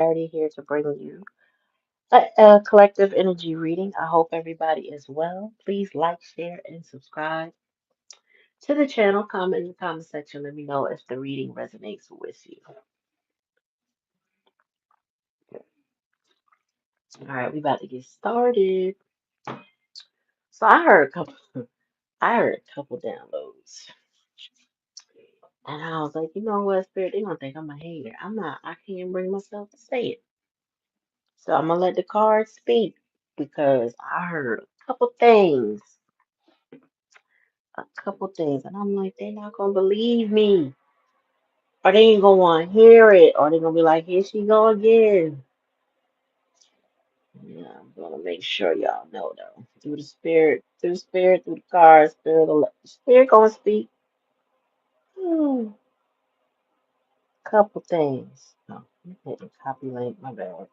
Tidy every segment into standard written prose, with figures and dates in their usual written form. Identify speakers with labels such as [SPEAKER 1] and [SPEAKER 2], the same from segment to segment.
[SPEAKER 1] Clarity here to bring you a collective energy reading. I hope everybody is well. Please like, share, and subscribe to the channel. Comment in the comment section. Let me know if the reading resonates with you. All right, we about to get started. So I heard a couple downloads, and I was like, you know what, Spirit? They gonna think I'm a hater. I'm not. I can't bring myself to say it. So I'm gonna let the cards speak because I heard a couple things, and I'm like, they're not gonna believe me, or they ain't gonna want to hear it, or they're gonna be like, here she go again. Yeah, I'm gonna make sure y'all know though, through the cards, spirit gonna speak. Hmm, couple things. Oh, I'm hitting copy link, my bad.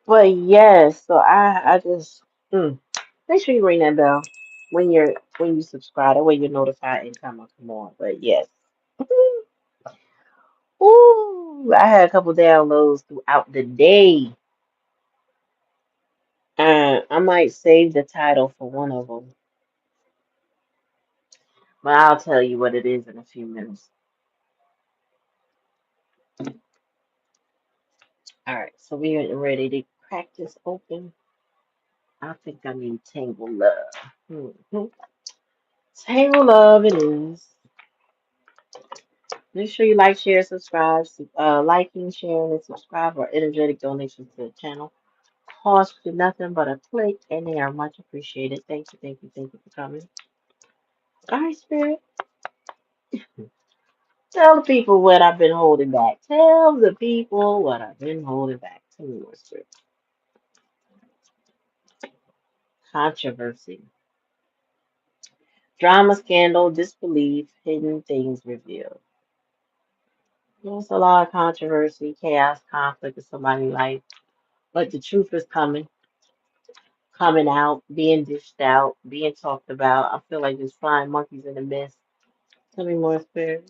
[SPEAKER 1] But yes, so I just make sure you ring that bell when you subscribe. That way you're notified anytime I come on. But yes. Ooh, I had a couple downloads throughout the day. I might save the title for one of them, but I'll tell you what it is in a few minutes. All right, so we are ready to crack this open. I think I need Tangle Love. Tangle Love it is. Make sure you like, share, subscribe. Liking, sharing, and subscribe are energetic donations to the channel. Cost you nothing but a click, and they are much appreciated. Thank you, thank you, thank you for coming. All right, Spirit. Tell the people what I've been holding back. Tell the people what I've been holding back. Tell me more, Spirit. Controversy. Drama, scandal, disbelief, hidden things revealed. There's a lot of controversy, chaos, conflict in somebody's life, but the truth is coming out, being dished out, being talked about. I feel like there's flying monkeys in the mist. Tell me more, Spirit.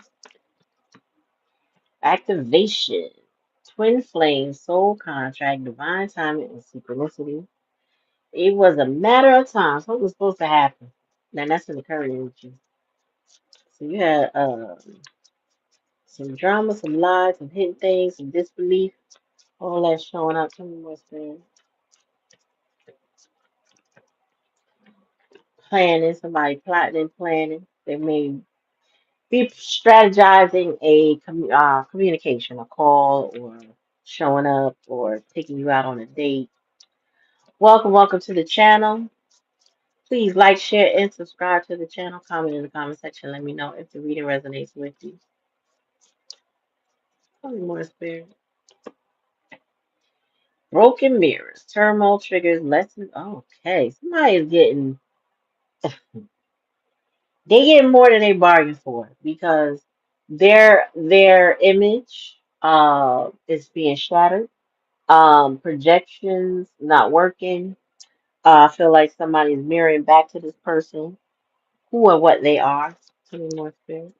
[SPEAKER 1] Activation. Twin flame, soul contract, divine timing, and synchronicity. It was a matter of time. Something was supposed to happen. Now that's in the current energy. So you had some drama, some lies, some hidden things, some disbelief, all that showing up. Tell me what's there. Planning, somebody plotting and planning. They may be strategizing a communication, a call, or showing up, or taking you out on a date. Welcome, welcome to the channel. Please like, share, and subscribe to the channel. Comment in the comment section. Let me know if the reading resonates with you. Tell me more, Spirit. Broken mirrors, turmoil triggers, lessons. Okay, somebody is they getting more than they bargained for because their image is being shattered. Projections not working. I feel like somebody's mirroring back to this person who and what they are. Tell me more, Spirit.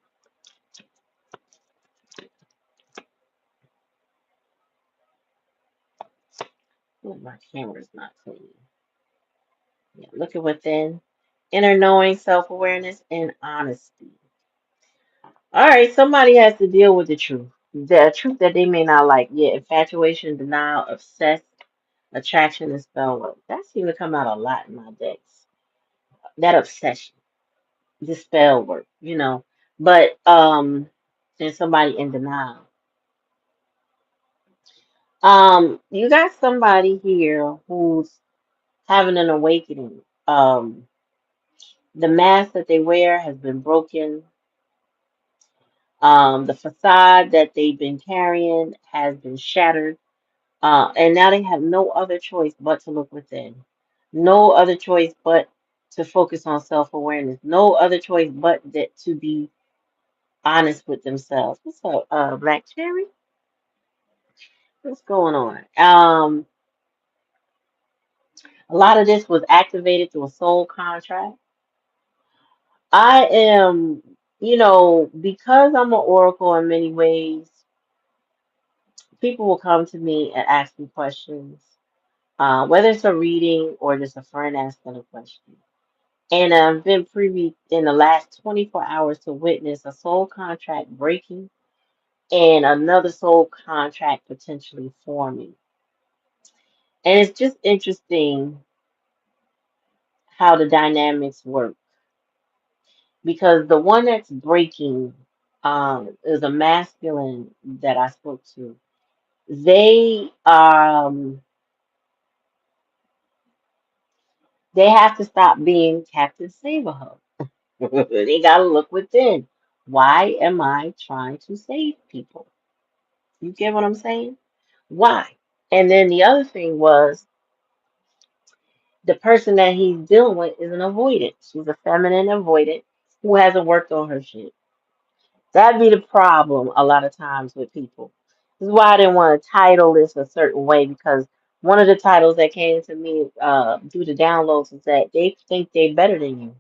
[SPEAKER 1] Oh, my camera's not clean. Yeah, looking within. Inner knowing, self awareness, and honesty. All right, somebody has to deal with the truth that they may not like. Yeah, infatuation, denial, obsessed, attraction, and spell work. That seems to come out a lot in my decks. That obsession, the spell work, But there's somebody in denial. You got somebody here who's having an awakening. The mask that they wear has been broken. The facade that they've been carrying has been shattered. And now they have no other choice but to look within. No other choice but to focus on self awareness. No other choice but to be honest with themselves. What's up, Black Cherry? What's going on? A lot of this was activated through a soul contract. I am, because I'm an oracle in many ways, people will come to me and ask me questions, whether it's a reading or just a friend asking a question. And I've been privy in the last 24 hours to witness a soul contract breaking and another soul contract potentially forming. And it's just interesting how the dynamics work because the one that's breaking is a masculine that I spoke to. They they have to stop being Captain Save-A-Ho. They gotta look within. Why am I trying to save people? You get what I'm saying? Why? And then the other thing was the person that he's dealing with is an avoidant. She's a feminine avoidant who hasn't worked on her shit. That'd be the problem a lot of times with people. This is why I didn't want to title this a certain way because one of the titles that came to me through the downloads is that they think they're better than you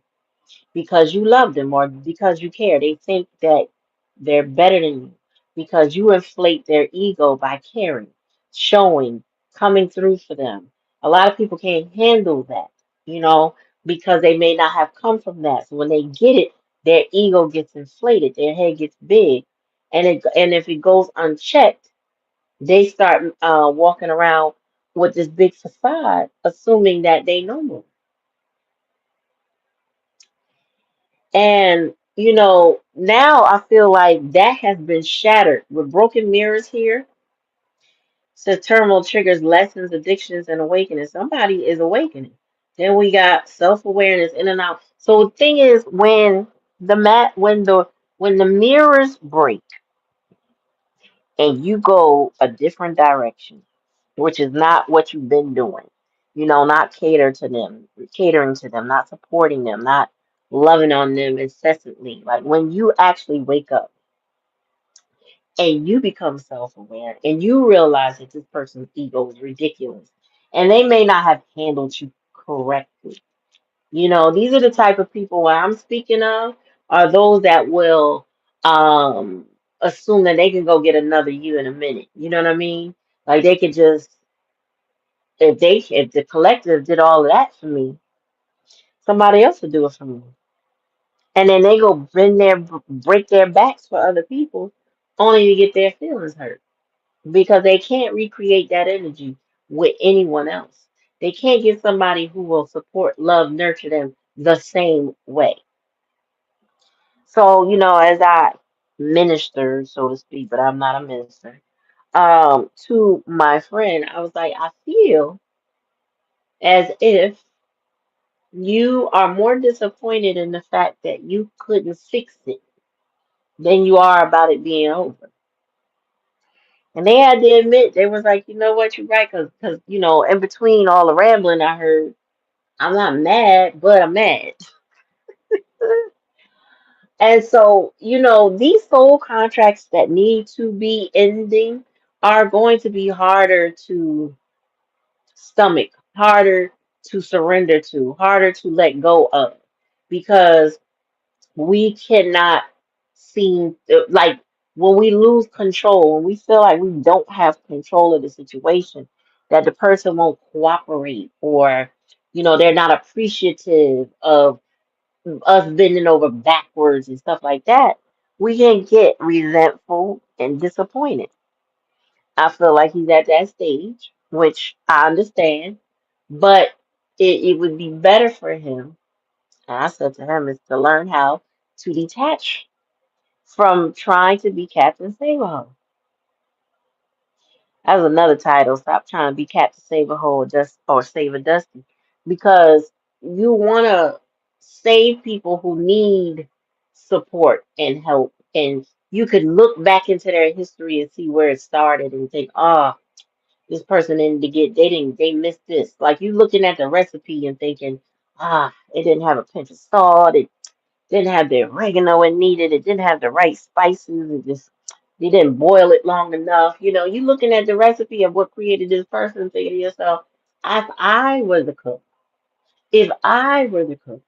[SPEAKER 1] because you love them or because you care. They think that they're better than you because you inflate their ego by caring, showing, coming through for them. A lot of people can't handle that, you know, because they may not have come from that. So when they get it, their ego gets inflated, their head gets big, and if it goes unchecked, they start walking around with this big facade, assuming that they know more. And, now I feel like that has been shattered with broken mirrors here. Says terminal triggers lessons, addictions, and awakening. Somebody is awakening. Then we got self-awareness in and out. So the thing is when the mirrors break and you go a different direction, which is not what you've been doing, not catering to them, not supporting them, not loving on them incessantly. Like when you actually wake up and you become self-aware and you realize that this person's ego is ridiculous and they may not have handled you correctly. These are the type of people what I'm speaking of are those that will um assume that they can go get another you in a minute. You know what I mean? Like they could just if the collective did all of that for me, somebody else would do it for me. And then they go break their backs for other people only to get their feelings hurt. Because they can't recreate that energy with anyone else. They can't get somebody who will support, love, nurture them the same way. So, as I minister, so to speak, but I'm not a minister, to my friend, I was like, I feel as if you are more disappointed in the fact that you couldn't fix it than you are about it being over. And they had to admit, they was like, you know what, you're right, because, in between all the rambling I heard, I'm not mad, but I'm mad. And so, these soul contracts that need to be ending are going to be harder to stomach, harder to surrender to, harder to let go of, because we cannot seem like when we lose control, when we feel like we don't have control of the situation, that the person won't cooperate or, they're not appreciative of us bending over backwards and stuff like that, we can get resentful and disappointed. I feel like he's at that stage, which I understand, but it would be better for him, and I said to him, is to learn how to detach from trying to be Captain Save-A-Ho. That was another title. Stop trying to be Captain Save-A-Ho or Save a Dusty. Because you want to save people who need support and help. And you could look back into their history and see where it started and think, this person they missed this. Like you looking at the recipe and thinking, it didn't have a pinch of salt. It didn't have the oregano it needed. It didn't have the right spices. It just You didn't boil it long enough. You know, you looking at the recipe of what created this person, thinking to yourself, if I were the cook, if I were the cook,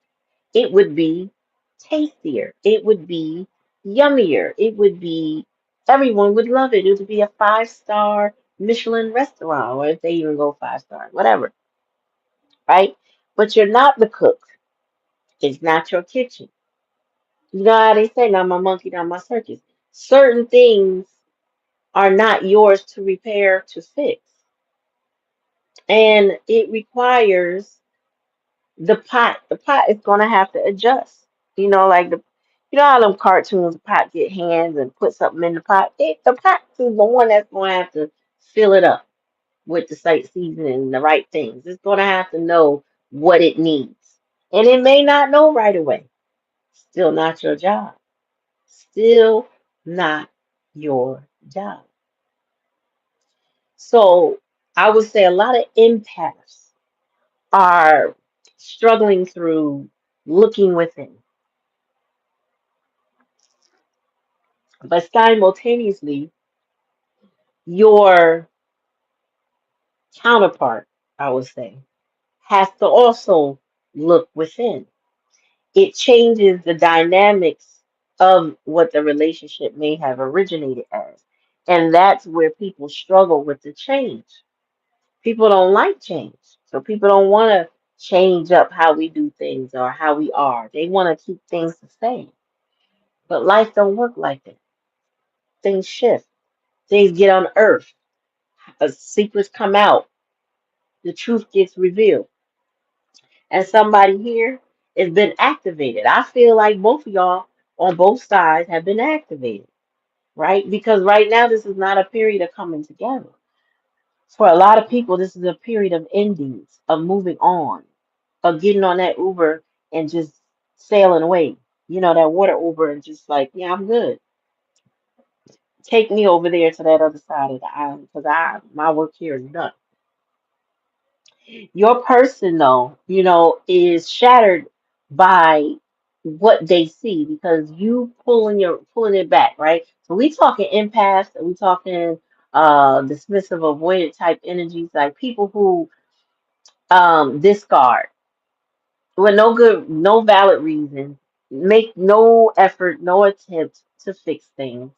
[SPEAKER 1] it would be tastier. It would be yummier. It would be, everyone would love it. It would be a 5-star Michelin restaurant, or if they even go 5 stars, whatever, right? But you're not the cook. It's not your kitchen. You know how they say, not my monkey, not my circus. Certain things are not yours to repair, to fix. And it requires the pot. The pot is going to have to adjust. You know, like you know how them cartoons, the pot get hands and put something in the pot? The pot is the one that's going to have to fill it up with the right seasoning and the right things. It's going to have to know what it needs. And it may not know right away. Still not your job. Still not your job. So I would say a lot of empaths are struggling through looking within, but simultaneously, your counterpart, I would say, has to also look within. It changes the dynamics of what the relationship may have originated as. And that's where people struggle with the change. People don't like change. So people don't want to change up how we do things or how we are. They want to keep things the same. But life don't work like that. Things shift. Things get unearthed. Secrets come out. The truth gets revealed. And somebody here has been activated. I feel like both of y'all on both sides have been activated, right? Because right now this is not a period of coming together. For a lot of people, this is a period of endings, of moving on, of getting on that Uber and just sailing away. You know, that water Uber and just like, yeah, I'm good. Take me over there to that other side of the island because my work here is done. Your person, though, you know, is shattered by what they see because you pulling it back, right? So we talking empaths, and we talking dismissive, avoidant type energies, like people who discard with no good, no valid reason, make no effort, no attempt to fix things.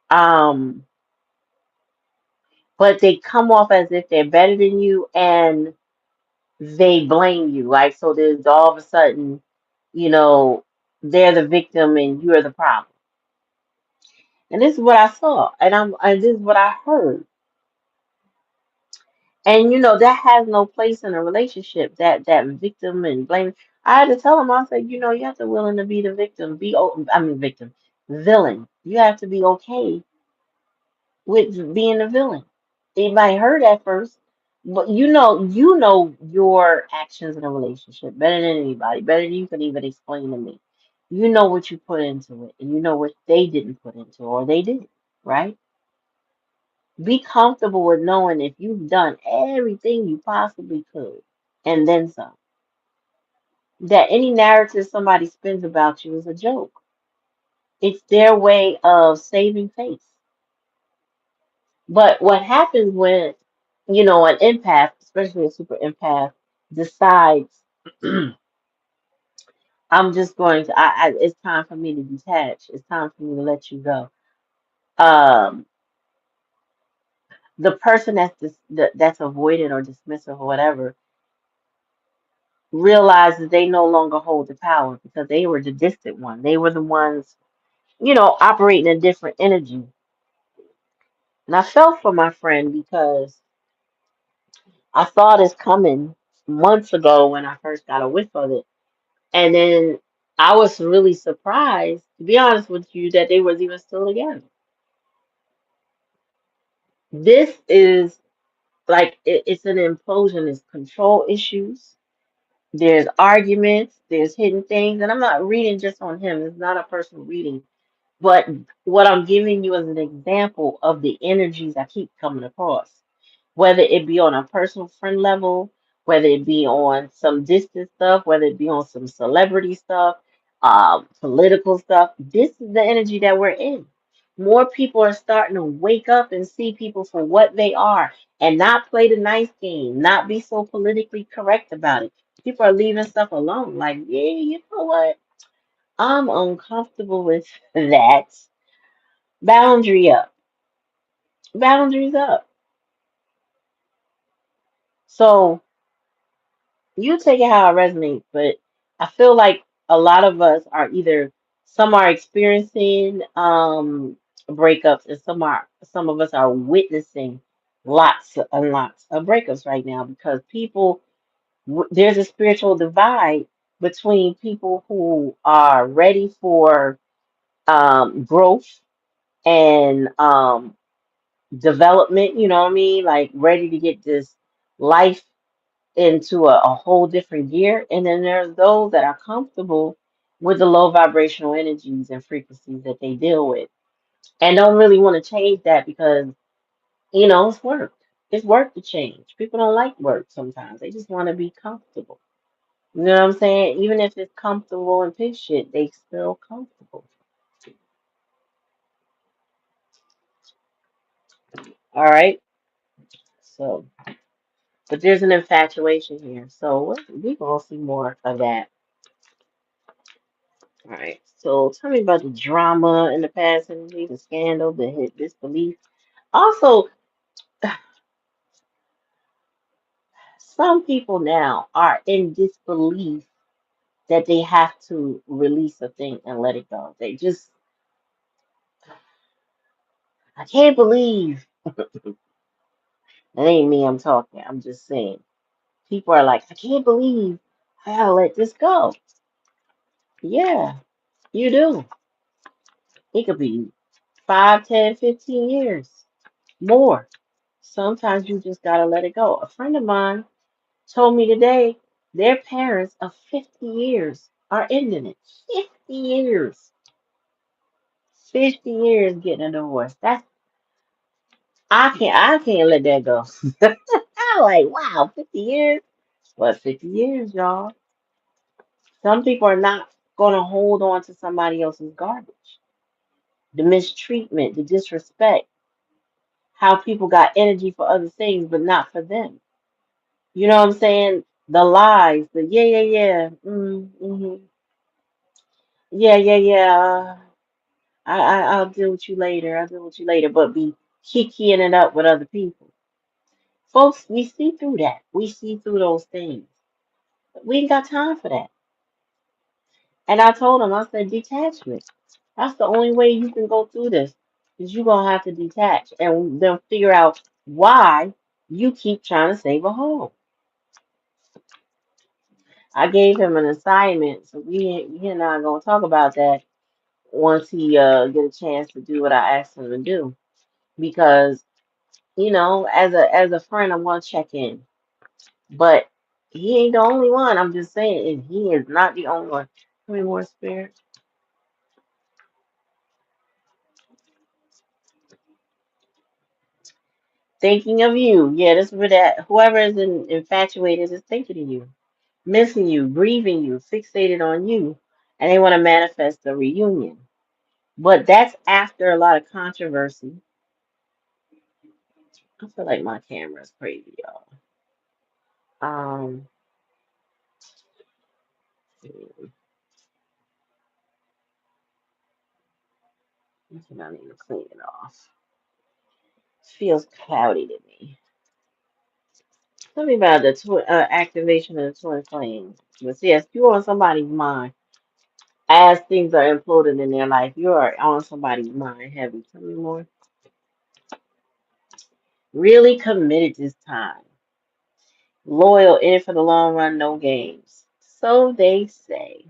[SPEAKER 1] Um, but they come off as if they're better than you and they blame you. Like, so there's all of a sudden, you know, they're the victim and you're the problem. And this is what I saw, and this is what I heard. And you know, that has no place in a relationship. That victim and blame. I had to tell him. I said, you know, you have to willing to be the victim. I mean, victim, villain. You have to be okay with being the villain. It might hurt at first, but you know your actions in a relationship better than anybody, better than you can even explain to me. You know what you put into it, and you know what they didn't put into it, or they did, right? Be comfortable with knowing if you've done everything you possibly could, and then some. That any narrative somebody spins about you is a joke. It's their way of saving face. But what happens when, you know, an empath, especially a super empath, decides, I'm just going to, it's time for me to detach. It's time for me to let you go. Um, the person that's avoided or dismissive or whatever realizes they no longer hold the power because they were the distant one. They were the ones, you know, operating a different energy. And I felt for my friend because I saw this coming months ago when I first got a whiff of it. And then I was really surprised, to be honest with you, that they was even still together. This is like it's an implosion. There's control issues. There's arguments. There's hidden things. And I'm not reading just on him. It's not a personal reading. But what I'm giving you as an example of the energies I keep coming across, whether it be on a personal friend level, whether it be on some distant stuff, whether it be on some celebrity stuff, political stuff. This is the energy that we're in. More people are starting to wake up and see people for what they are and not play the nice game, not be so politically correct about it. People are leaving stuff alone. Like, yeah, you know what? I'm uncomfortable with that. Boundary up. Boundaries up. So you take it how it resonates, but I feel like a lot of us are either some are experiencing breakups and some of us are witnessing lots and lots of breakups right now because there's a spiritual divide between people who are ready for growth and development, you know what I mean? Like ready to get this life into a whole different gear. And then there's those that are comfortable with the low vibrational energies and frequencies that they deal with and don't really want to change that because, it's work. It's work to change. People don't like work sometimes. They just want to be comfortable. You know what I'm saying? Even if it's comfortable and piss shit, they still comfortable. All right. So, but there's an infatuation here. So we gonna see more of that. All right. So tell me about the drama in the past and the scandal, the hit disbelief. Also, some people now are in disbelief that they have to release a thing and let it go. I can't believe that ain't me I'm talking. I'm just saying. People are like, I can't believe I gotta let this go. Yeah, you do. It could be 5, 10, 15 years more. Sometimes you just gotta let it go. A friend of mine told me today their parents of 50 years are ending it. 50 years. 50 years getting a divorce. I can't let that go. I'm like, wow, 50 years? What 50 years, y'all? Some people are not gonna hold on to somebody else's garbage. The mistreatment, the disrespect, how people got energy for other things but not for them. You know what I'm saying? The lies, the yeah, yeah, yeah, yeah, yeah, yeah. I'll deal with you later. I'll deal with you later. But be kikiing it up with other people. Folks, we see through that. We see through those things. We ain't got time for that. And I told him, I said, detachment. That's the only way you can go through this. Is you're gonna have to detach and then figure out why you keep trying to save a home. I gave him an assignment, so he and I are gonna talk about that once he get a chance to do what I asked him to do. Because as a friend, I'm gonna check in. But he ain't the only one. I'm just saying, and he is not the only one. How many more spirits? Thinking of you. Yeah, that's where that whoever is infatuated is thinking of you, missing you, grieving you, fixated on you, and they want to manifest a reunion. But that's after a lot of controversy. I feel like my camera is crazy, y'all. Um, I think I need to clean it off. It feels cloudy to me. Tell me about the activation of the twin flame. But yes, you're on somebody's mind. As things are imploding in their life, you are on somebody's mind heavy. Tell me more. Really committed this time. Loyal, in it for the long run, no games. So they say.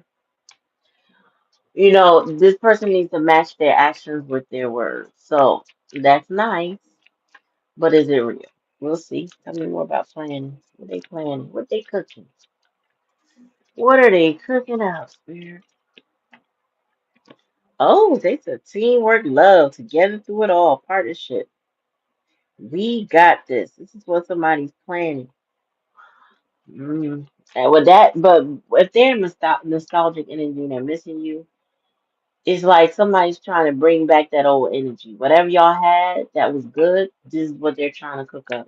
[SPEAKER 1] This person needs to match their actions with their words. So that's nice, but is it real? We'll see. Tell me more about planning. What they planning? What they cooking? What are they cooking up, Spirit? Oh, they said teamwork, love, together through it all, partnership. We got this. This is what somebody's planning. And with that, but if they're nostalgic energy and they're missing you, It's like somebody's trying to bring back that old energy. Whatever y'all had that was good, this is what they're trying to cook up.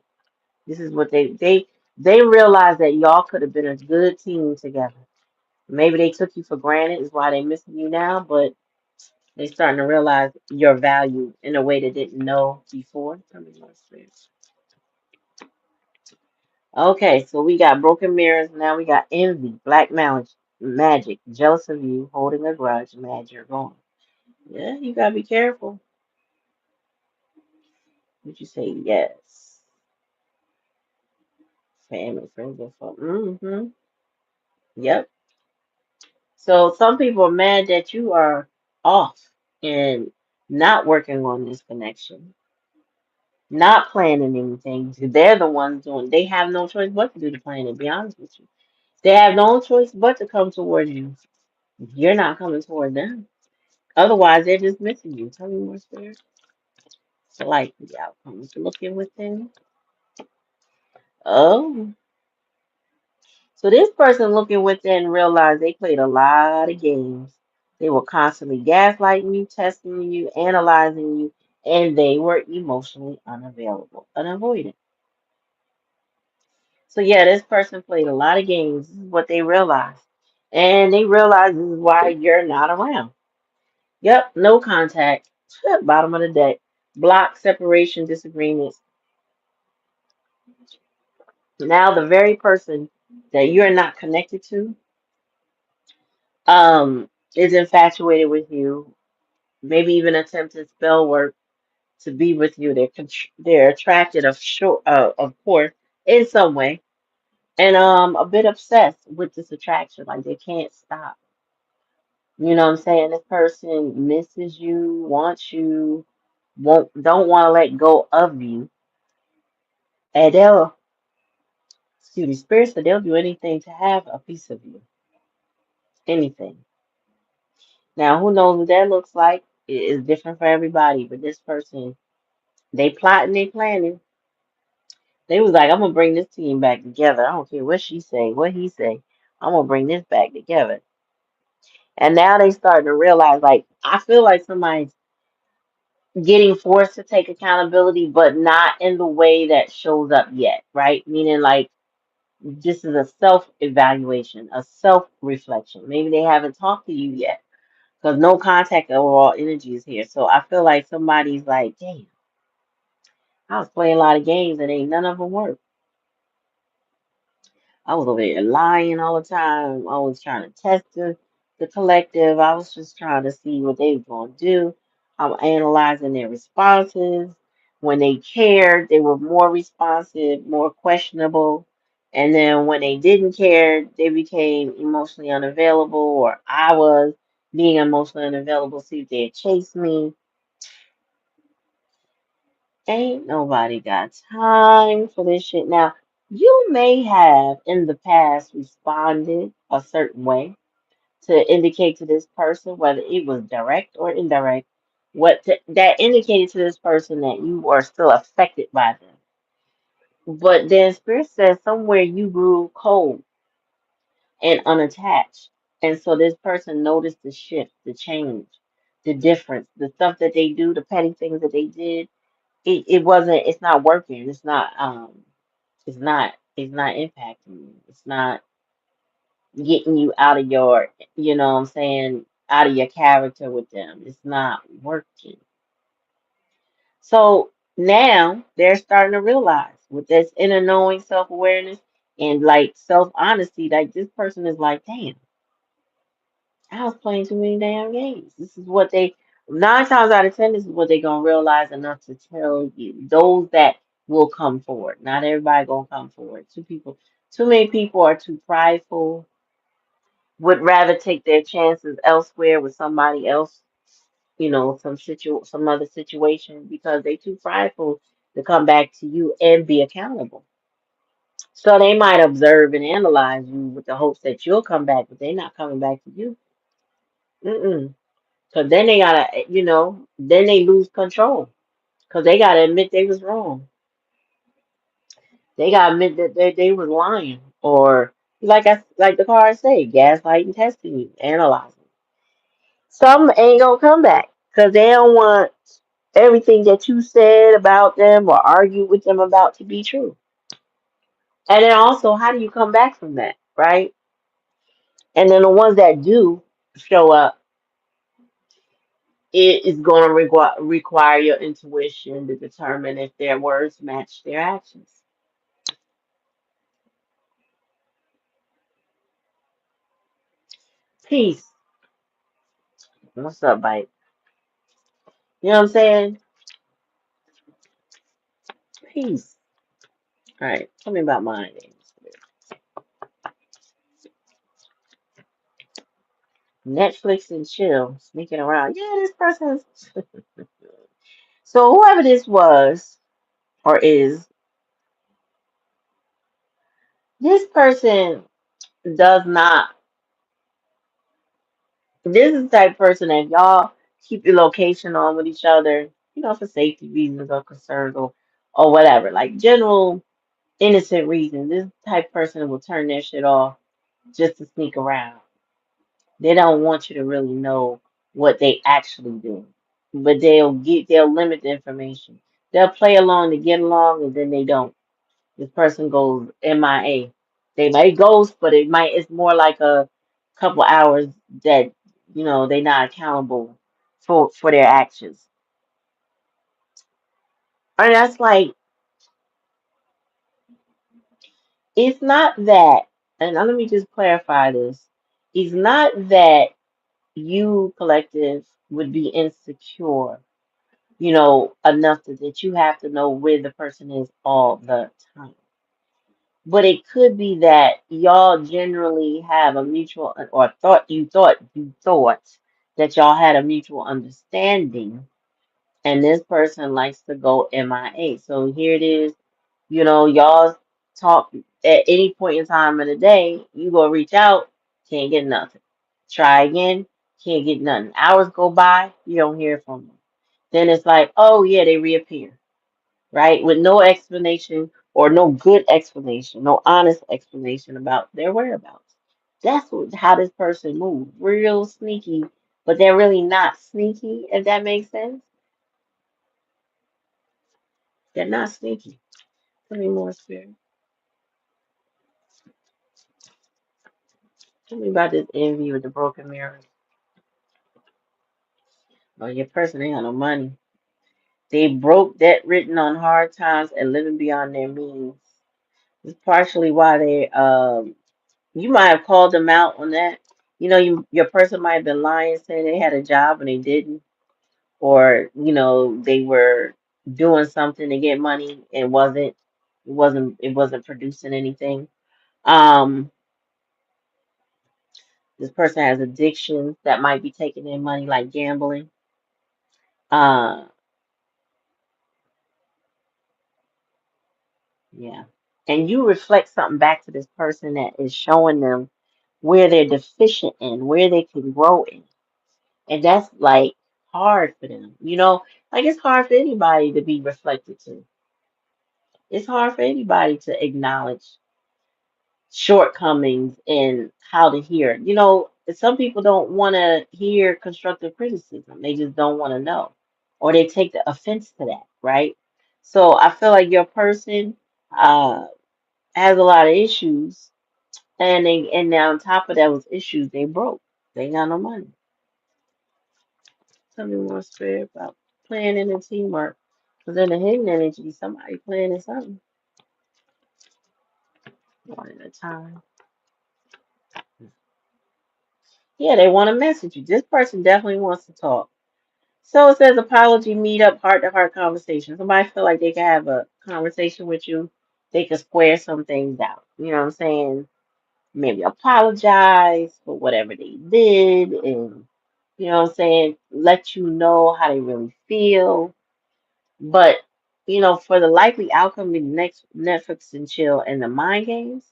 [SPEAKER 1] This is what they realize that y'all could have been a good team together. Maybe they took you for granted, is why they missing you now, but they starting to realize your value in a way they didn't know before. Tell me more, sis. Okay, so we got broken mirrors. Now we got envy, magic, jealous of you, holding a grudge, mad you're gone. Yeah, you gotta be careful. Would you say yes? Family, friends, and fun. Mm-hmm. Yep. So some people are mad that you are off and not working on this connection, not planning anything. They're the ones doing. They have no choice but to do the planning. To be honest with you, they have no choice but to come towards you. You're not coming toward them. Otherwise, they're just missing you. Tell me more, spirit. Like the outcomes. Looking within. Oh. So this person looking within realized they played a lot of games. They were constantly gaslighting you, testing you, analyzing you, and they were emotionally unavailable, unavoidant. So yeah, this person played a lot of games. This is what they realized. And they realized this is why you're not around. Yep, no contact. Bottom of the deck. Block, separation, disagreements. Now the very person that you're not connected to is infatuated with you, maybe even attempted spell work to be with you. They're attracted of course, in some way, and a bit obsessed with this attraction. Like they can't stop. You know what I'm saying? This person misses you, wants you, won't don't want to let go of you, and they'll, excuse me, spirits, so they'll do anything to have a piece of you. Anything. Now, who knows what that looks like? It is different for everybody, but this person, they plotting, they planning. They was like, I'm gonna bring this team back together. I don't care what she say, what he say. I'm gonna bring this back together. And now they starting to realize, like, I feel like somebody's getting forced to take accountability, but not in the way that shows up yet, right? Meaning, like, this is a self evaluation, a self reflection. Maybe they haven't talked to you yet because no contact overall energy is here. So I feel like somebody's like, damn, I was playing a lot of games and ain't none of them work. I was over there lying all the time. I was trying to test the collective. I was just trying to see what they were going to do. I'm analyzing their responses. When they cared, they were more responsive, more questionable. And then when they didn't care, they became emotionally unavailable, or I was being emotionally unavailable, see if they'd chase me. Ain't nobody got time for this shit. Now, you may have in the past responded a certain way to indicate to this person, whether it was direct or indirect, that indicated to this person that you are still affected by them. But then Spirit says somewhere you grew cold and unattached. And so this person noticed the shift, the change, the difference, the stuff that they do, the petty things that they did. It wasn't, it's not working. It's not impacting you. It's not getting you out of your, you know what I'm saying, out of your character with them. It's not working. So now they're starting to realize with this inner knowing, self-awareness, and like self-honesty, like this person is like, damn, I was playing too many damn games. This is what they, 9 times out of 10, this is what they're gonna realize enough to tell you. Those that will come forward. Not everybody gonna come forward. Too many people are too prideful, would rather take their chances elsewhere with somebody else, some other situation because they too prideful to come back to you and be accountable. So they might observe and analyze you with the hopes that you'll come back, but they're not coming back to you. Mm-mm. Because then they gotta, then they lose control. Because they gotta admit they was wrong. They gotta admit that they was lying. Or like the cards say, gaslighting, testing you, analyzing. Some ain't gonna come back because they don't want everything that you said about them or argue with them about to be true. And then also, how do you come back from that, right? And then the ones that do show up, it is going to require your intuition to determine if their words match their actions. Peace. What's up, Bite? You know what I'm saying? Peace. All right. Tell me about mine. Netflix and chill, sneaking around. Yeah, this person's. So whoever this was or is, this person does not. This is the type of person that y'all keep your location on with each other, for safety reasons or concerns or whatever, like general innocent reasons. This type of person will turn their shit off just to sneak around. They don't want you to really know what they actually do, but they'll limit the information. They'll play along to get along, and then they don't. This person goes MIA. They might ghost, but it's more like a couple hours that they're not accountable for their actions. And that's like, it's not that, and let me just clarify this. It's not that you collective would be insecure, enough that you have to know where the person is all the time. But it could be that y'all generally have a mutual, or you thought that y'all had a mutual understanding, and this person likes to go MIA. So here it is, y'all talk at any point in time of the day, you go reach out, can't get nothing. Try again, can't get nothing. Hours go by, you don't hear from them. Then it's like, oh yeah, they reappear, right? With no explanation or no good explanation, no honest explanation about their whereabouts. How this person moves. Real sneaky, but they're really not sneaky, if that makes sense. They're not sneaky. Tell me more, Spirit. Tell me about this envy with the broken mirror. Oh, your person ain't got no money. They broke, debt written on hard times, and living beyond their means. It's partially why you might have called them out on that. Your person might have been lying, saying they had a job and they didn't, or they were doing something to get money and it wasn't producing anything. Um, this person has addictions that might be taking in money, like gambling. Uh, yeah, and you reflect something back to this person that is showing them where they're deficient in, where they can grow in. And that's like hard for them. Like it's hard for anybody to be reflected to. It's hard for anybody to acknowledge shortcomings and how to hear. Some people don't want to hear constructive criticism. They just don't want to know. Or they take the offense to that, right? So I feel like your person uh has a lot of issues, and now on top of those issues, they broke. They ain't got no money. Tell me more, Spirit, about planning and teamwork. Because in the hidden energy, somebody planning something one at a time. Yeah, they want to message you. This person definitely wants to talk. So it says apology, meet up, heart to heart conversation. Somebody feel like they can have a conversation with you. They can square some things out. You know what I'm saying? Maybe apologize for whatever they did, and what I'm saying, let you know how they really feel. But for the likely outcome in next Netflix and chill and the mind games,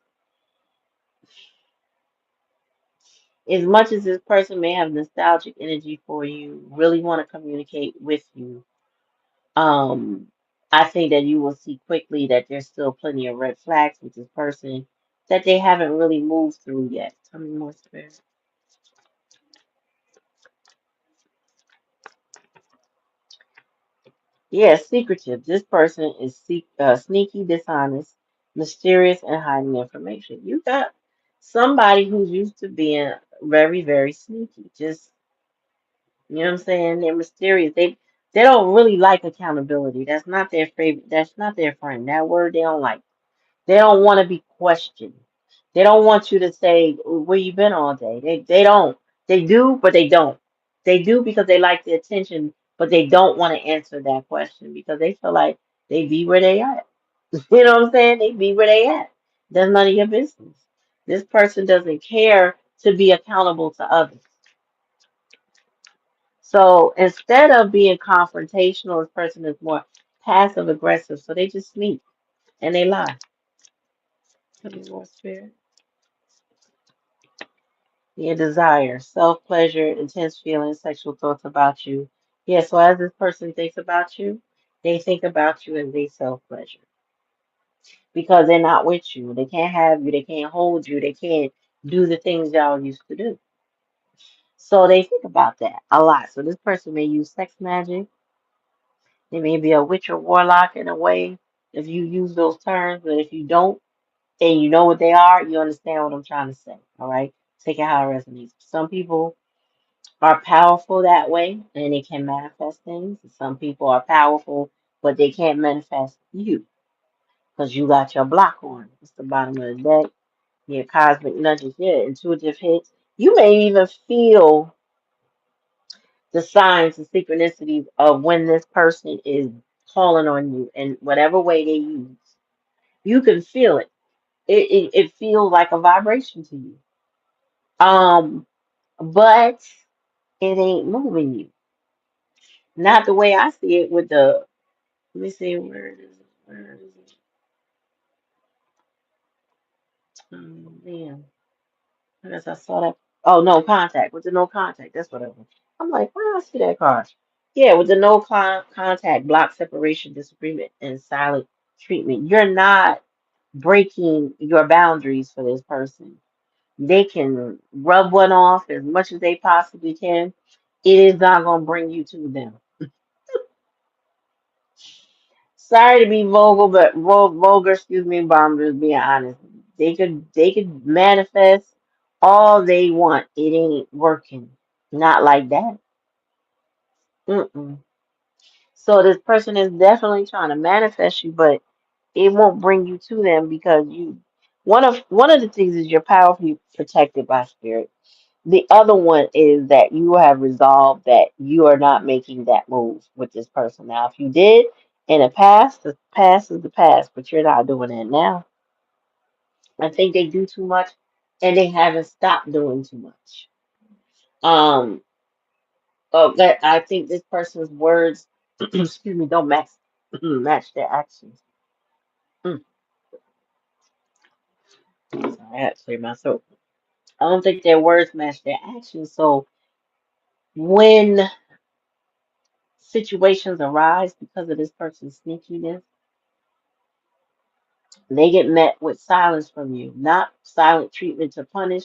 [SPEAKER 1] as much as this person may have nostalgic energy for you, really want to communicate with you, um, I think that you will see quickly that there's still plenty of red flags with this person that they haven't really moved through yet. Tell me more, Spirit. Yeah, secretive. This person is sneaky, dishonest, mysterious, and hiding information. You got somebody who's used to being very, very sneaky. Just, you know what I'm saying? They're mysterious. They don't really like accountability. That's not their favorite. That's not their friend. That word they don't like. They don't want to be questioned. They don't want you to say where you been all day. They don't. They do, but they don't. They do because they like the attention, but they don't want to answer that question because they feel like they be where they at. You know what I'm saying? They be where they at. That's none of your business. This person doesn't care to be accountable to others. So instead of being confrontational, this person is more passive aggressive. So they just sneak and they lie. Tell me more, Spirit. Your desire, self pleasure, intense feelings, sexual thoughts about you. Yeah, so as this person thinks about you, they think about you as they self pleasure because they're not with you. They can't have you, they can't hold you, they can't do the things y'all used to do. So they think about that a lot. So this person may use sex magic, they may be a witch or warlock in a way if you use those terms, but if you don't and you know what they are, you understand what I'm trying to say. All right. Take it how it resonates. Some people are powerful that way and they can manifest things. Some people are powerful, but they can't manifest you because you got your block on. It's the bottom of the deck. Your cosmic nudges, yeah, intuitive hits. You may even feel the signs and synchronicities of when this person is calling on you in whatever way they use. You can feel it. It feels like a vibration to you. Um, but it ain't moving you. Not the way I see it with the. Let me see, where is it? Where is it? Man, I guess I saw that. Oh, no contact. With the no contact. That's what I was. I'm like, where did I see that card? Yeah, with the no contact, block separation, disagreement, and silent treatment. You're not breaking your boundaries for this person. They can rub one off as much as they possibly can. It is not going to bring you to them. Sorry to be vulgar, excuse me, but I'm just being honest. They could manifest all they want. It ain't working. Not like that. Mm-mm. So this person is definitely trying to manifest you, but it won't bring you to them because you. One of the things is you're powerfully protected by spirit. The other one is that you have resolved that you are not making that move with this person. Now, if you did in the past is the past, but you're not doing it now. I think they do too much and they haven't stopped doing too much. Um, that I think this person's words, excuse me, don't match match their actions. Mm, sorry, I had to clear my throat. I don't think their words match their actions. So when situations arise because of this person's sneakiness, they get met with silence from you. Not silent treatment to punish,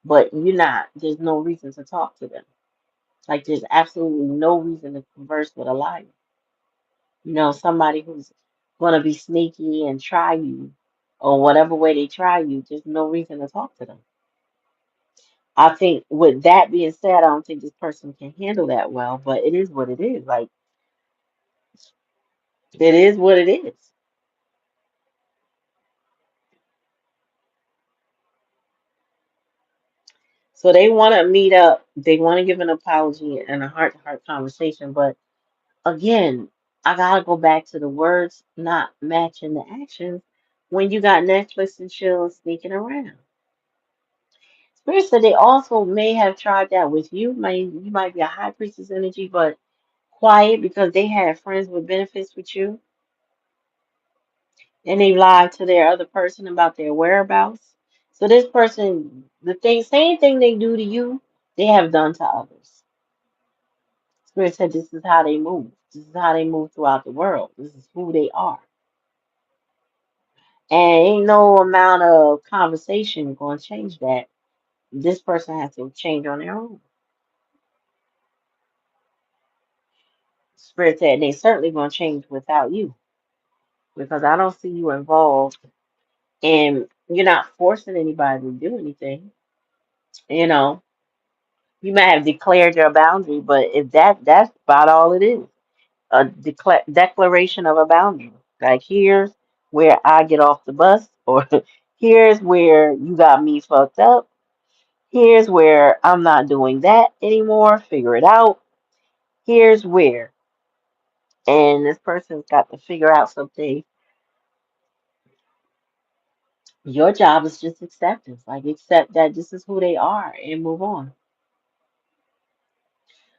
[SPEAKER 1] but you're not. There's no reason to talk to them. Like there's absolutely no reason to converse with a liar. Somebody who's gonna be sneaky and try you, or whatever way they try you, there's no reason to talk to them. I think with that being said, I don't think this person can handle that well, but it is what it is. Like it is what it is. So they want to meet up. They want to give an apology and a heart-to-heart conversation, but again, I gotta go back to the words not matching the actions when you got Netflix and chill and sneaking around. Spirit said they also may have tried that with you. You might be a high priestess energy, but quiet because they had friends with benefits with you, and they lied to their other person about their whereabouts. So this person, same thing they do to you, they have done to others. Spirit said this is how they move. This is how they move throughout the world. This is who they are. And ain't no amount of conversation going to change that. This person has to change on their own. Spirit said they certainly gonna change without you because I don't see you involved and you're not forcing anybody to do anything. You know, you might have declared your boundary, but if that's about all it is, a declaration of a boundary. Like here's where I get off the bus, or here's where you got me fucked up. Here's where I'm not doing that anymore. Figure it out. Here's where, and this person's got to figure out something. Your job is just acceptance, like accept that this is who they are and move on.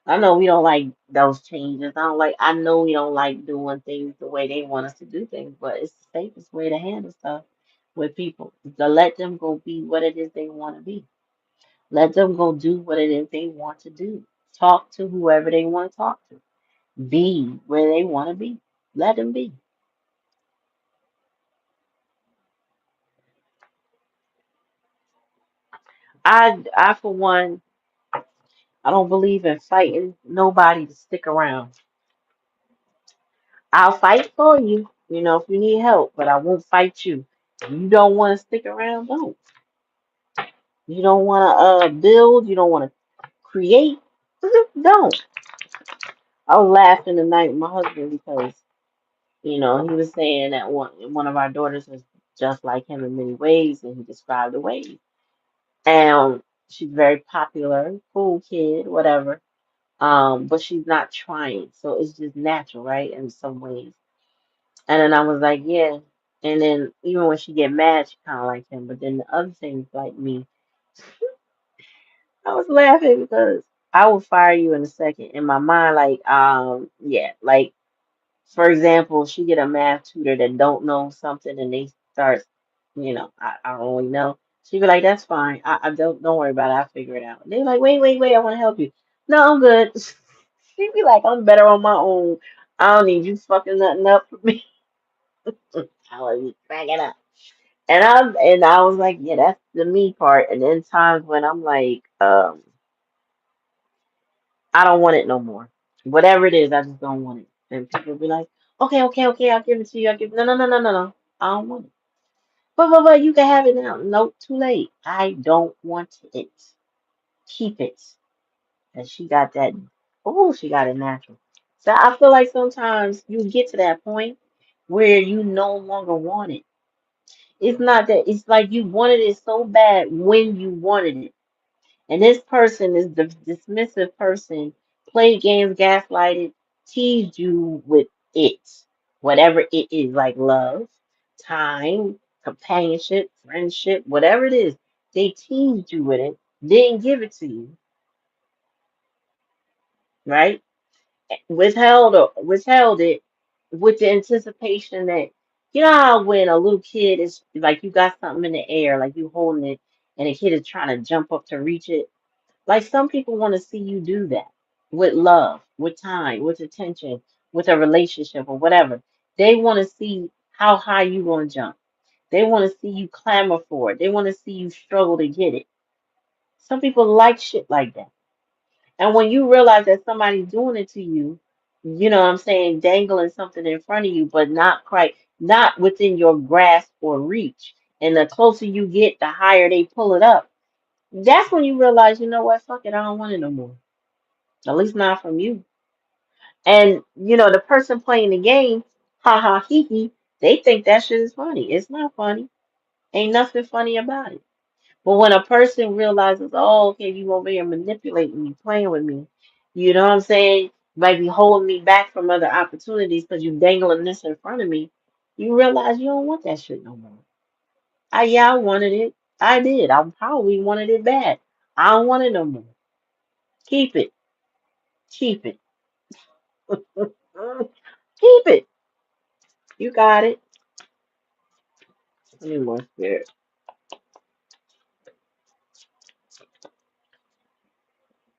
[SPEAKER 1] I know we don't like those changes. I know we don't like doing things the way they want us to do things, but it's the safest way to handle stuff with people. To let them go be what it is they want to be. Let them go do what it is they want to do. Talk to whoever they want to talk to. Be where they want to be. Let them be. I for one, I don't believe in fighting nobody to stick around. I'll fight for you, if you need help, but I won't fight you. If you don't want to stick around, don't. You don't want to build, you don't want to create, don't. I was laughing tonight with my husband because, he was saying that one of our daughters is just like him in many ways, and he described the ways. And she's very popular, cool kid, whatever. But she's not trying, so it's just natural, right? In some ways. And then I was like, yeah. And then even when she get mad, she kind of like him. But then the other things like me, I was laughing because I will fire you in a second. In my mind, like, yeah, like for example, she get a math tutor that don't know something and they start, I don't really know. She be like, that's fine. I don't worry about it. I'll figure it out. They're like, wait, I want to help you. No, I'm good. She be like, I'm better on my own. I don't need you fucking nothing up for me. I was be cracking up. And I was like, yeah, that's the me part. And then times when I'm like, I don't want it no more. Whatever it is, I just don't want it. And people be like, okay, I'll give it to you. I'll give no. I don't want it. But you can have it now. Nope, too late. I don't want it. Keep it. And she got that. Oh, she got it natural. So I feel like sometimes you get to that point where you no longer want it. It's not that it's like you wanted it so bad when you wanted it. And this person is the dismissive person, played games, gaslighted, teased you with it. Whatever it is, like love, time, companionship, friendship, whatever it is, they teased you with it, didn't give it to you, right? Withheld it with the anticipation that how when a little kid is like you got something in the air, like you holding it, and a kid is trying to jump up to reach it. Like some people want to see you do that with love, with time, with attention, with a relationship or whatever. They want to see how high you going to jump. They want to see you clamor for it. They want to see you struggle to get it. Some people like shit like that. And when you realize that somebody's doing it to you, what I'm saying, dangling something in front of you, but not quite, not within your grasp or reach. And the closer you get, the higher they pull it up. That's when you realize, you know what, fuck it, I don't want it no more. At least not from you. And the person playing the game, ha ha hee hee, they think that shit is funny. It's not funny. Ain't nothing funny about it. But when a person realizes, oh, okay, you over here manipulating me, playing with me, you know what I'm saying? Might be holding me back from other opportunities because you dangling this in front of me. You realize you don't want that shit no more. I wanted it. I did. I probably wanted it bad. I don't want it no more. Keep it. Keep it. Keep it. You got it. Any more spirit.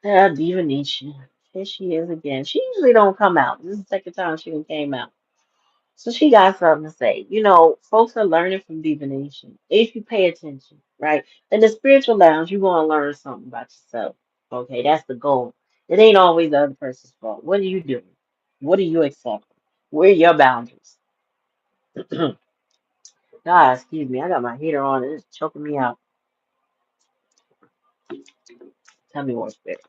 [SPEAKER 1] Yeah, divination. Here she is again. She usually don't come out. This is the second time she done came out. So she got something to say. Folks are learning from divination. If you pay attention, right? In the spiritual lounge, you're gonna learn something about yourself. Okay, that's the goal. It ain't always the other person's fault. What are you doing? What are you accepting? Where are your boundaries? God, excuse me, I got my heater on and it's choking me out. Tell me more, spirit.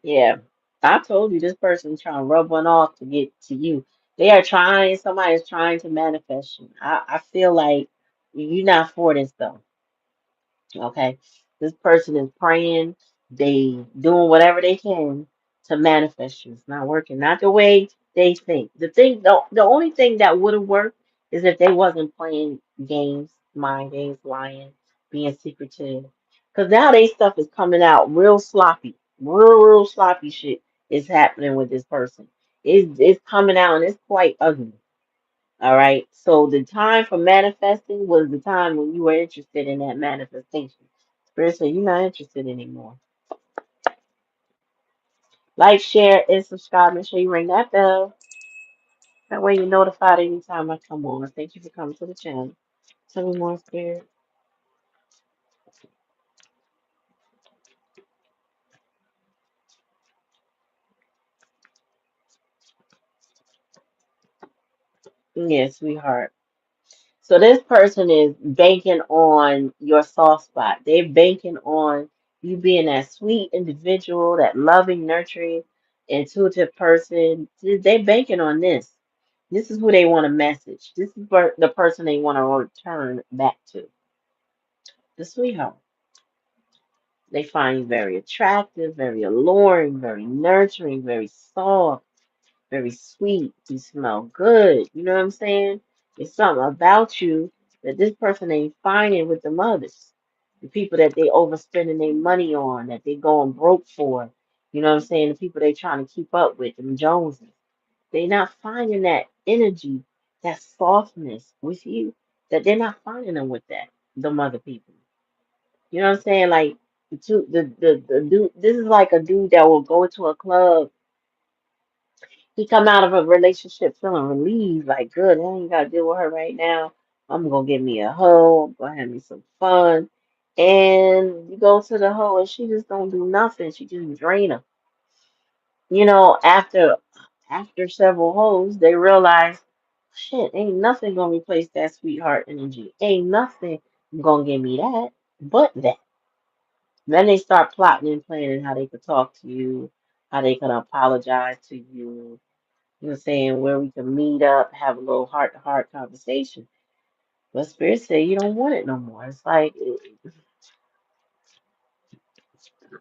[SPEAKER 1] Yeah, I told you this person's trying to rub one off to get to you. They are trying, somebody is trying to manifest you. I feel like you're not for this though. Okay. This person is praying, they doing whatever they can to manifest you. It's not working. Not the way they think. The only thing that would have worked is if they wasn't playing games, mind games, lying, being secretive. Because now they stuff is coming out real sloppy. Real sloppy shit is happening with this person. It's coming out and it's quite ugly. All right. So the time for manifesting was the time when you were interested in that manifestation. Spirit said you're not interested anymore. Like, share, and subscribe. Make sure you ring that bell. That way you're notified anytime I come on. Thank you for coming to the channel. Tell me more, Spirit. Yes, sweetheart. So this person is banking on your soft spot. They're banking on you being that sweet individual, that loving, nurturing, intuitive person. They're banking on this. This is who they want to message. This is the person they want to return back to. The sweetheart. They find you very attractive, very alluring, very nurturing, very soft, very sweet. You smell good. You know what I'm saying? It's something about you that this person ain't finding with the others. The people that they overspending their money on, that they going broke for. You know what I'm saying? The people they trying to keep up with, them Joneses. They not finding that energy, that softness with you. That they're not finding them with that, them other people. You know what I'm saying? Like the dude, this is like a dude that will go to a club. He come out of a relationship feeling relieved, like good. I ain't gotta deal with her right now. I'm gonna get me a hoe. I'm gonna have me some fun. And you go to the hoe and she just don't do nothing. She just drain her. You know, after several hoes, they realize, shit, ain't nothing gonna replace that sweetheart energy. Ain't nothing gonna give me that but that. Then they start plotting and planning how they could talk to you, how they could apologize to you. You know, saying where we can meet up, have a little heart to heart conversation. But Spirit say you don't want it no more. It's like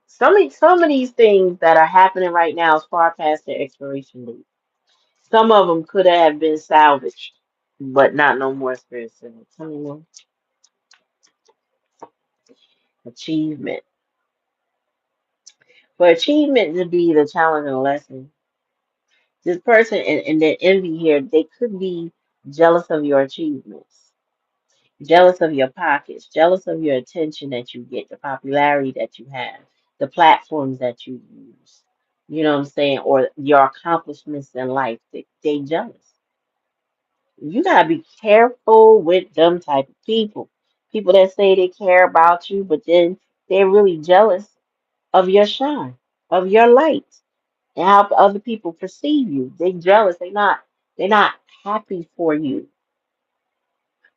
[SPEAKER 1] some of these things that are happening right now is far past their expiration date. Some of them could have been salvaged, but not no more. Spirit said. Tell me more. Achievement. For achievement to be the challenge and lesson, this person and their envy here, they could be jealous of your achievements, jealous of your pockets, jealous of your attention that you get, the popularity that you have, the platforms that you use. You know what I'm saying? Or your accomplishments in life. They jealous. You gotta be careful with them type of people. People that say they care about you, but then they're really jealous of your shine, of your light, and how other people perceive you. They jealous. They're not happy for you.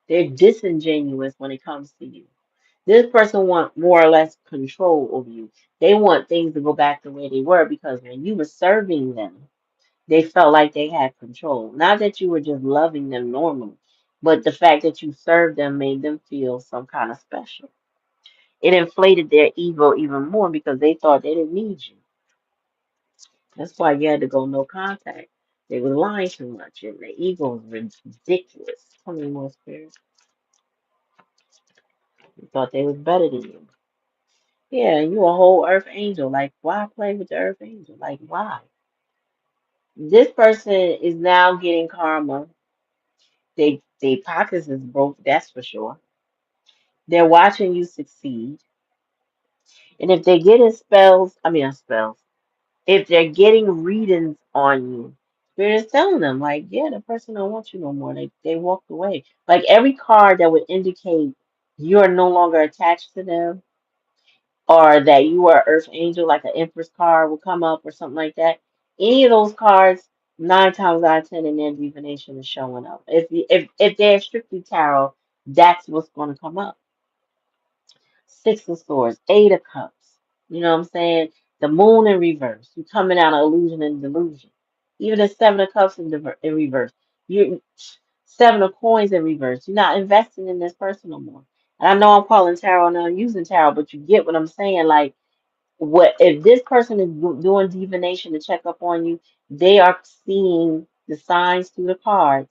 [SPEAKER 1] They're disingenuous when it comes to you. This person want more or less control over you. They want things to go back the way they were because when you were serving them, they felt like they had control. Not that you were just loving them normally, but the fact that you served them made them feel some kind of special. It inflated their ego even more because they thought they didn't need you. That's why you had to go no contact. They were lying too much, and their ego was ridiculous. Tell me more, spirit. They thought they was better than you. Yeah, you a whole earth angel. Like, why play with the earth angel? Like, why? This person is now getting karma. They pockets is broke, that's for sure. They're watching you succeed. And if they're getting spells, I mean not spells, if they're getting readings on you, Spirit is telling them, like, yeah, the person don't want you no more. They walked away. Like every card that would indicate you're no longer attached to them, or that you are Earth Angel, like an Empress card will come up or something like that. Any of those cards, 9 times out of 10 in their divination is showing up. If they're strictly tarot, that's what's going to come up. Six of Swords, Eight of Cups. You know what I'm saying? The Moon in reverse. You're coming out of illusion and delusion. Even the Seven of Cups in reverse. You Seven of Coins in reverse. You're not investing in this person no more. And I know I'm calling tarot and I'm using tarot, but you get what I'm saying. Like, what if this person is doing divination to check up on you? They are seeing the signs through the cards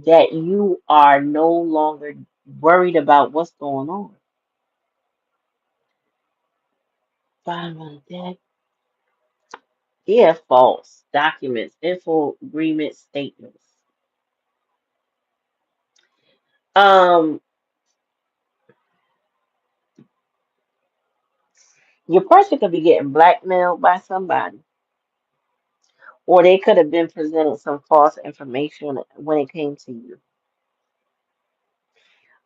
[SPEAKER 1] that you are no longer worried about what's going on. Bottom of the deck. Yeah, false documents, info agreement statements. Um, your person could be getting blackmailed by somebody, or they could have been presented some false information when it came to you.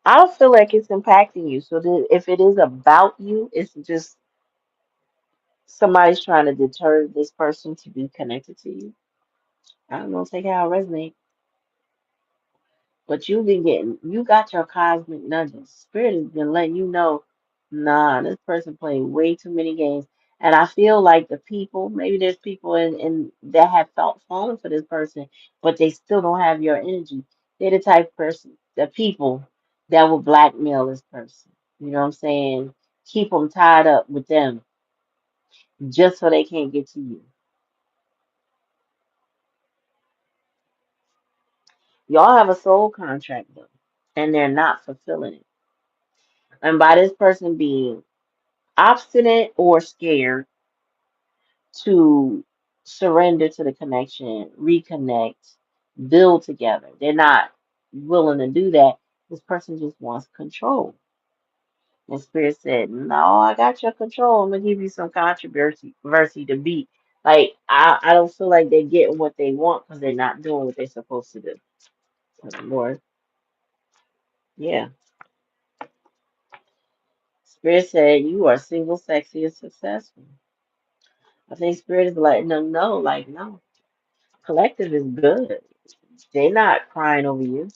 [SPEAKER 1] I don't feel like it's impacting you. So if it is about you, it's just somebody's trying to deter this person to be connected to you. I don't know, take how it resonates. But you got your cosmic nudges. Spirit has been letting you know, nah, this person playing way too many games. And I feel like the people, maybe there's people in that have felt fallen for this person, but they still don't have your energy. They're the type of person, the people that will blackmail this person. You know what I'm saying? Keep them tied up with them just so they can't get to you. Y'all have a soul contract though, and they're not fulfilling it. And by this person being obstinate or scared to surrender to the connection, reconnect, build together. They're not willing to do that. This person just wants control. And Spirit said, no, I got your control. I'm gonna give you some controversy to beat. Like I don't feel like they're getting what they want because they're not doing what they're supposed to do. So, Lord, yeah. Spirit said you are single, sexy, and successful. I think Spirit is letting them know, like, no, collective is good. They're not crying over you.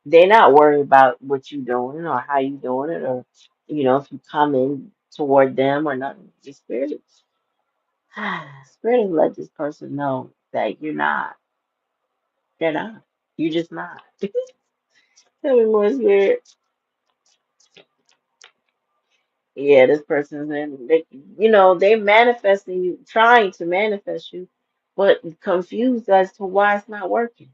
[SPEAKER 1] They're not worried about what you're doing or how you doing it or if you come in toward them or nothing. The spirit has let this person know that you're not. They're not. You're just not. Tell me more, spirit. Yeah, this person's in they manifesting you, trying to manifest you, but confused as to why it's not working.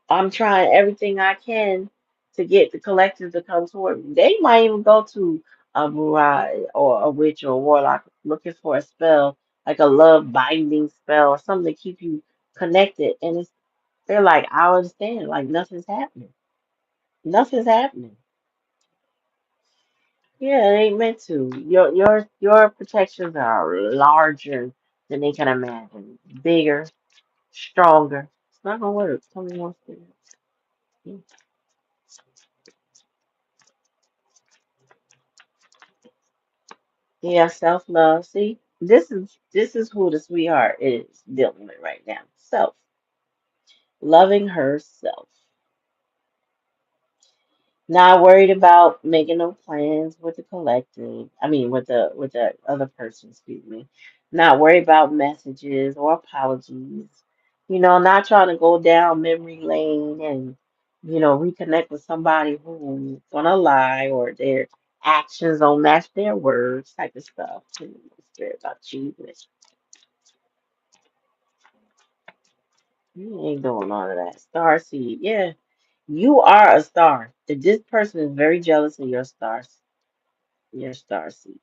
[SPEAKER 1] I'm trying everything I can to get the collective to come toward me. They might even go to a bride or a witch or a warlock looking for a spell, like a love binding spell or something to keep you connected. And they're like, I understand, like nothing's happening. Nothing's happening. Yeah, it ain't meant to. Your protections are larger than they can imagine. Bigger, stronger. It's not gonna work. Tell me one thing. Yeah, self love. See, this is who the sweetheart is dealing with right now. Self loving herself, not worried about making no plans with the collective. I mean, with the other person. Excuse me. Not worried about messages or apologies. Not trying to go down memory lane and reconnect with somebody who's gonna lie or their actions don't match their words, type of stuff. It's very about achievement. You ain't doing all of that. Star seed. Yeah. You are a star. This person is very jealous of your star seed.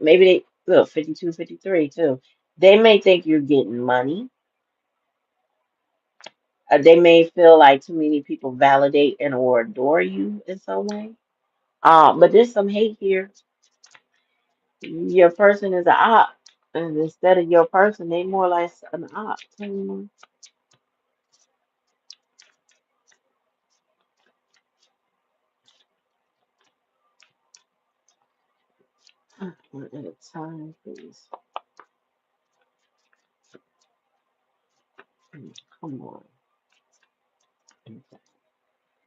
[SPEAKER 1] Maybe they look 52, 53 too. They may think you're getting money. They may feel like too many people validate and or adore you in some way. But there's some hate here. Your person is a op. And instead of your person, they more like an op. One at a time, please. Come on.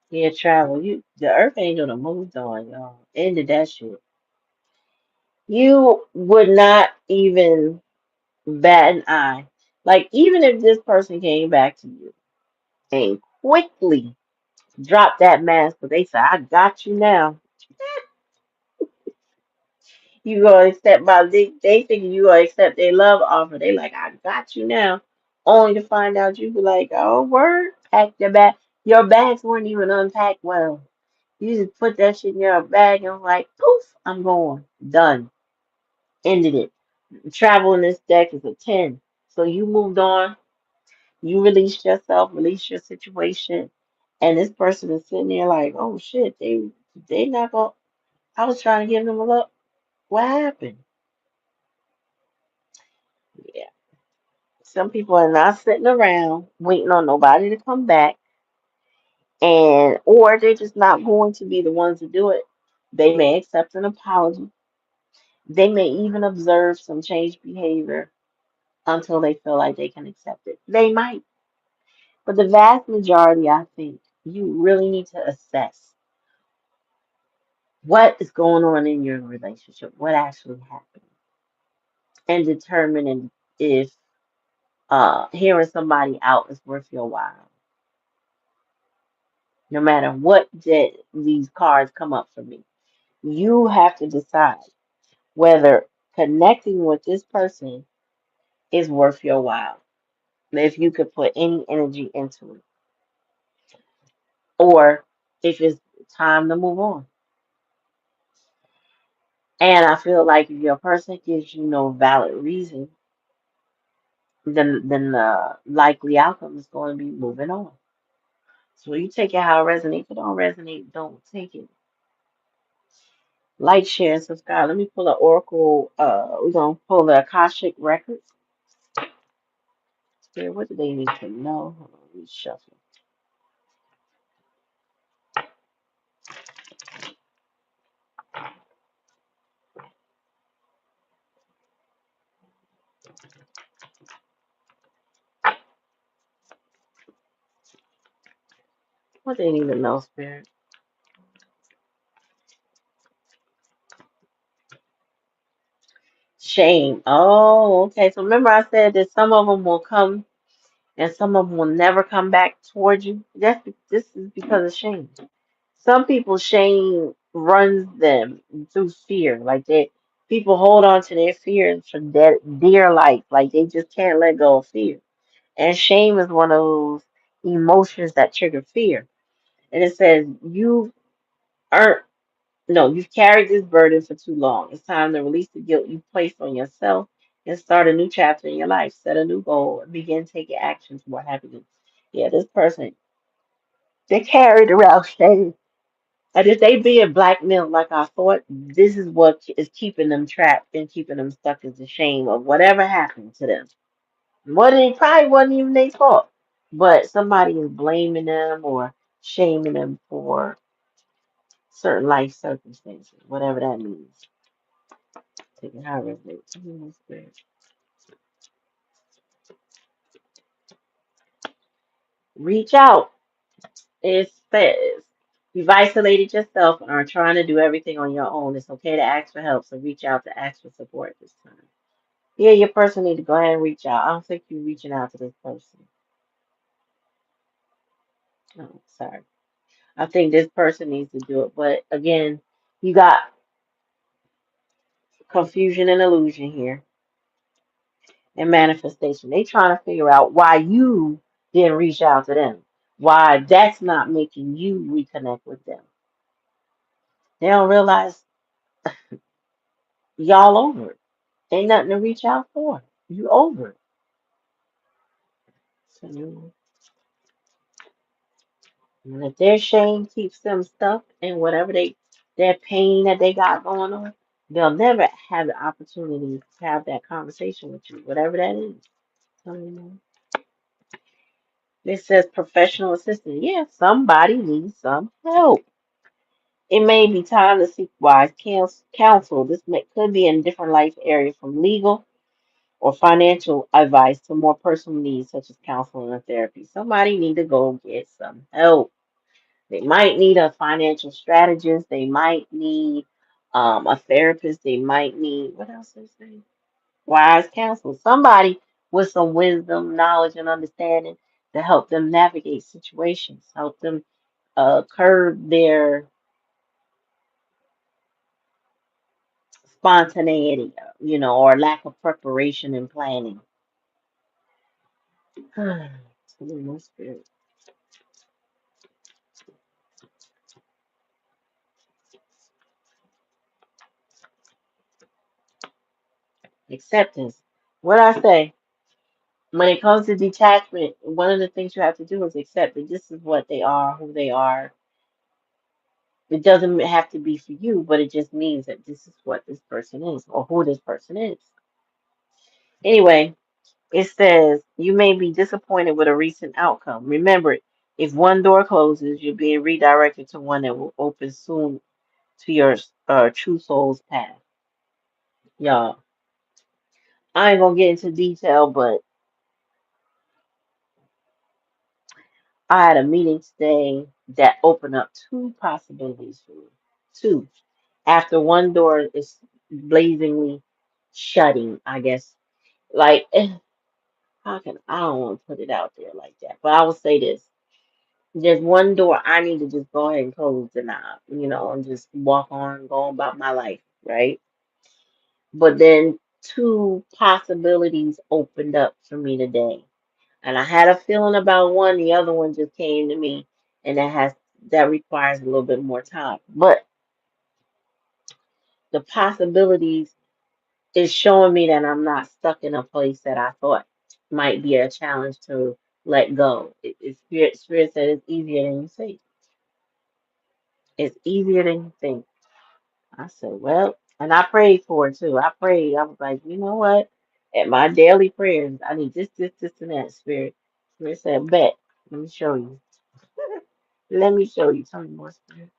[SPEAKER 1] Yeah, travel. The Earth Angel done moved on, y'all. Ended that shit. You would not even bat an eye. Like, even if this person came back to you and quickly dropped that mask, but they said, I got you now. You gonna accept they thinking you gonna accept their love offer. They like, I got you now. Only to find out you be like, oh word, pack your bag. Your bags weren't even unpacked well. You just put that shit in your bag and was like, poof, I'm going. Done. Ended it. Travel in this deck is a 10. So you moved on, you released yourself, released your situation, and this person is sitting there like, oh shit, they not gonna I was trying to give them a look. What happened? Yeah. Some people are not sitting around waiting on nobody to come back, and or they're just not going to be the ones to do it. They may accept an apology. They may even observe some changed behavior until they feel like they can accept it. They might. But the vast majority, I think, you really need to assess what is going on in your relationship, what actually happened, and determining if hearing somebody out is worth your while. No matter what these cards come up for me, you have to decide whether connecting with this person is worth your while. If you could put any energy into it, or if it's time to move on. And I feel like if your person gives you no valid reason, then the likely outcome is going to be moving on. So you take it how it resonates. If it don't resonate, don't take it. Like, share, and subscribe. Let me pull an Oracle. We're gonna pull the Akashic records. Here, what do they need to know? Hold on, let me shuffle. What they need to know, Spirit? Shame. Oh, okay. So remember I said that some of them will come and some of them will never come back towards you. This is because of shame. Some people shame runs them through fear. Like people hold on to their fears for dear life. Like they just can't let go of fear. And shame is one of those emotions that trigger fear. And it says earned you've carried this burden for too long. It's time to release the guilt you placed on yourself and start a new chapter in your life. Set a new goal and begin taking action toward happiness. Yeah, this person, they carried around shame. And if they being blackmailed like I thought, this is what is keeping them trapped and keeping them stuck is the shame of whatever happened to them. What it probably wasn't even their fault. But somebody is blaming them or shaming them for certain life circumstances, whatever that means. Taking how it resonates. Reach out. It says you've isolated yourself and are trying to do everything on your own. It's okay to ask for help, so reach out to ask for support this time. Yeah, your person need to go ahead and reach out. I don't think you're reaching out to this person. Oh, sorry. I think this person needs to do it. But again, you got confusion and illusion here and manifestation. They trying to figure out why you didn't reach out to them. Why that's not making you reconnect with them. They don't realize y'all over it. Ain't nothing to reach out for. You over it. So, and if their shame keeps them stuck in whatever their pain that they got going on, they'll never have the opportunity to have that conversation with you, whatever that is. So, it says professional assistance. Yeah, somebody needs some help. It may be time to seek wise counsel. Could be in different life areas from legal or financial advice to more personal needs such as counseling or therapy. Somebody need to go get some help. They might need a financial strategist. They might need a therapist. They might need, what else is there? Wise counsel. Somebody with some wisdom, knowledge, and understanding to help them navigate situations, help them curb their spontaneity, or lack of preparation and planning. My spirit. Acceptance. What I say, when it comes to detachment, one of the things you have to do is accept that this is what they are, who they are. It doesn't have to be for you, but it just means that this is what this person is or who this person is. Anyway, it says you may be disappointed with a recent outcome. Remember, if one door closes, you're being redirected to one that will open soon to your true soul's path. Y'all, I ain't gonna get into detail, but I had a meeting today that opened up two possibilities for me. Two. After one door is blazingly shutting, I guess. Like, how can I don't want to put it out there like that, but I will say this. There's one door I need to just go ahead and close the knob, and just walk on, go about my life, right? But then two possibilities opened up for me today. And I had a feeling about one, the other one just came to me, and that requires a little bit more time. But the possibilities is showing me that I'm not stuck in a place that I thought might be a challenge to let go. Spirit said it's easier than you think. It's easier than you think. I said, well, and I prayed for it too. I prayed. I was like, you know what? At my daily prayers, I need this, and that. Spirit said, bet. Let me show you. Let me show you. Tell me more, Spirit.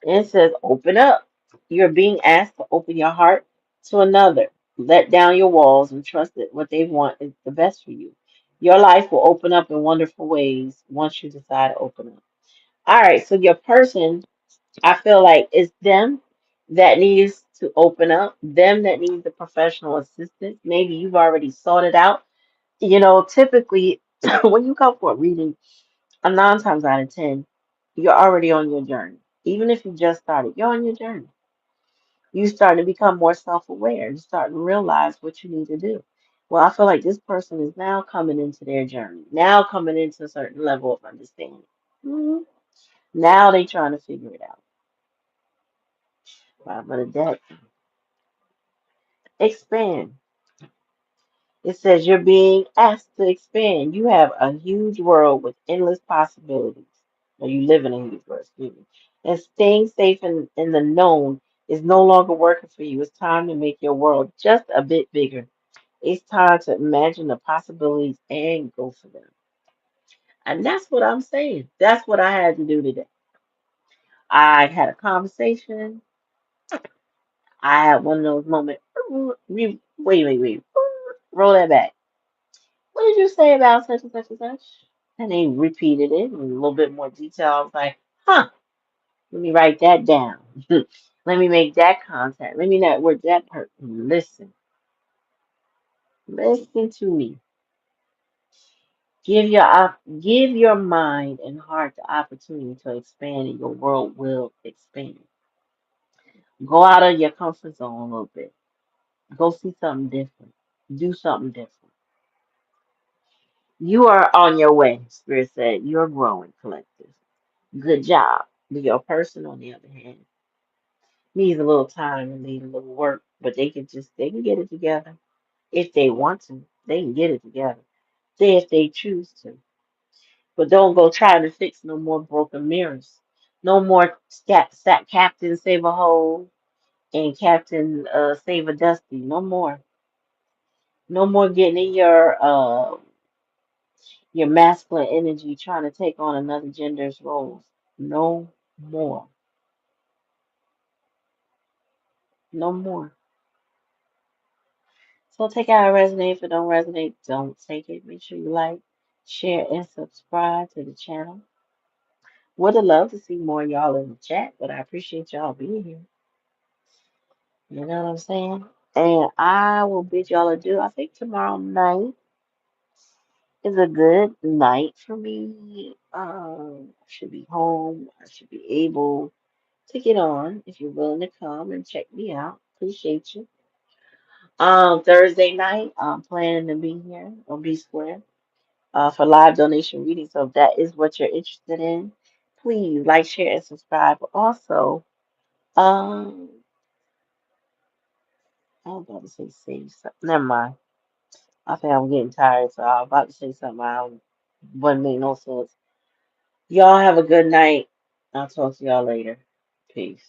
[SPEAKER 1] And it says, open up. You're being asked to open your heart to another. Let down your walls and trust that what they want is the best for you. Your life will open up in wonderful ways once you decide to open up. All right, so your person, I feel like it's them that needs to open up, them that needs the professional assistance. Maybe you've already sorted out. Typically, when you come for a reading, nine times out of 10, you're already on your journey. Even if you just started, you're on your journey. You start to become more self-aware. You start to realize what you need to do. Well, I feel like this person is now coming into their journey, now coming into a certain level of understanding. Mhm. Now they trying to figure it out. Bottom of the deck, expand. It says you're being asked to expand. You have a huge world with endless possibilities. Or you live in a huge world, excuse me. And staying safe in the known is no longer working for you. It's time to make your world just a bit bigger. It's time to imagine the possibilities and go for them. And that's what I'm saying. That's what I had to do today. I had a conversation. I had one of those moments. Wait. Roll that back. What did you say about such and such and such? And they repeated it in a little bit more detail. I was like, huh, let me write that down. Let me make that contact. Let me network that person. Listen to me. Give your mind and heart the opportunity to expand, and your world will expand. Go out of your comfort zone a little bit. Go see something different. Do something different. You are on your way, Spirit said. You're growing, collective. Good job. But your person, on the other hand, needs a little time and needs a little work, but they can get it together. If they want to, they can get it together. If they choose to. But don't go trying to fix no more broken mirrors. No more Captain Save a Hole and Captain Save a Dusty. No more. No more getting in your your masculine energy trying to take on another gender's roles. No more. No more. So take it how it resonates. If it don't resonate, don't take it. Make sure you like, share, and subscribe to the channel. Would have loved to see more of y'all in the chat, but I appreciate y'all being here. You know what I'm saying? And I will bid y'all adieu. I think tomorrow night is a good night for me. I should be home. I should be able to get on if you're willing to come and check me out. Appreciate you. Thursday night, I'm planning to be here on B Square for live donation reading. So if that is what you're interested in, please like, share, and subscribe. Also, um, I was about to say save something. Never mind. I think I'm getting tired, so I was about to say something I wasn't making no sense. Y'all have a good night. I'll talk to y'all later. Peace.